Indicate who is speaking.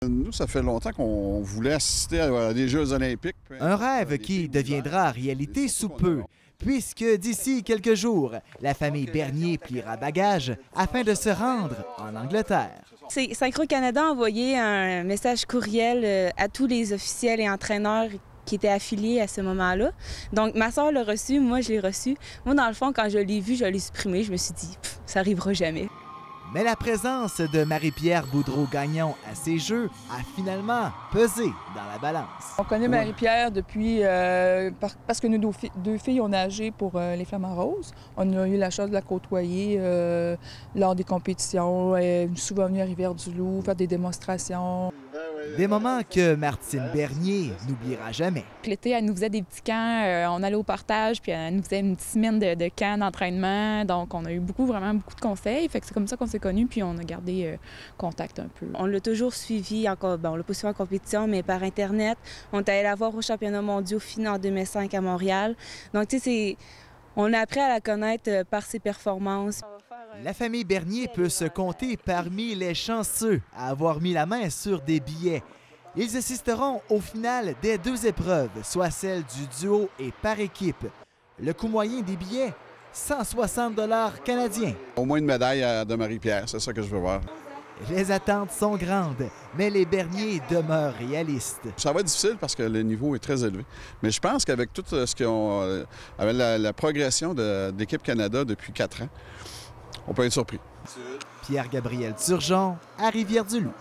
Speaker 1: Nous, ça fait longtemps qu'on voulait assister à des Jeux olympiques.
Speaker 2: Un rêve qui deviendra réalité sous peu, puisque d'ici quelques jours, la famille Bernier pliera bagage afin de se rendre en Angleterre.
Speaker 3: Synchro Canada a envoyé un message courriel à tous les officiels et entraîneurs qui étaient affiliés à ce moment-là. Donc, ma soeur l'a reçu, moi, je l'ai reçu. Moi, dans le fond, quand je l'ai vu, je l'ai supprimé. Je me suis dit, ça n'arrivera jamais.
Speaker 2: Mais la présence de Marie-Pierre Boudreau-Gagnon à ces Jeux a finalement pesé dans la balance.
Speaker 4: On connaît Marie-Pierre depuis, parce que nous deux filles ont nagé pour les Flamants Roses. On a eu la chance de la côtoyer lors des compétitions, souvent venue à Rivière-du-Loup, faire des démonstrations.
Speaker 2: Des moments que Martine Bernier n'oubliera jamais.
Speaker 4: L'été, elle nous faisait des petits camps, on allait au partage, puis elle nous faisait une petite semaine de camp d'entraînement. Donc, on a eu vraiment beaucoup de conseils. Fait que c'est comme ça qu'on s'est connus, puis on a gardé contact un peu.
Speaker 3: On l'a toujours suivi, on l'a pas suivi en compétition, mais par Internet. On est allé la voir aux championnats mondiaux finis en 2005 à Montréal. Donc, tu sais, on a appris à la connaître par ses performances.
Speaker 2: La famille Bernier peut se compter parmi les chanceux à avoir mis la main sur des billets. Ils assisteront au final des 2 épreuves, soit celle du duo et par équipe. Le coût moyen des billets, 160 $ canadiens.
Speaker 1: Au moins une médaille de Marie-Pierre, c'est ça que je veux voir.
Speaker 2: Les attentes sont grandes, mais les Bernier demeurent réalistes.
Speaker 1: Ça va être difficile parce que le niveau est très élevé. Mais je pense qu'avec tout ce qu'ils ont, avec la progression de l'équipe Canada depuis 4 ans, on peut être surpris.
Speaker 2: Pierre-Gabriel Turgeon à Rivière-du-Loup.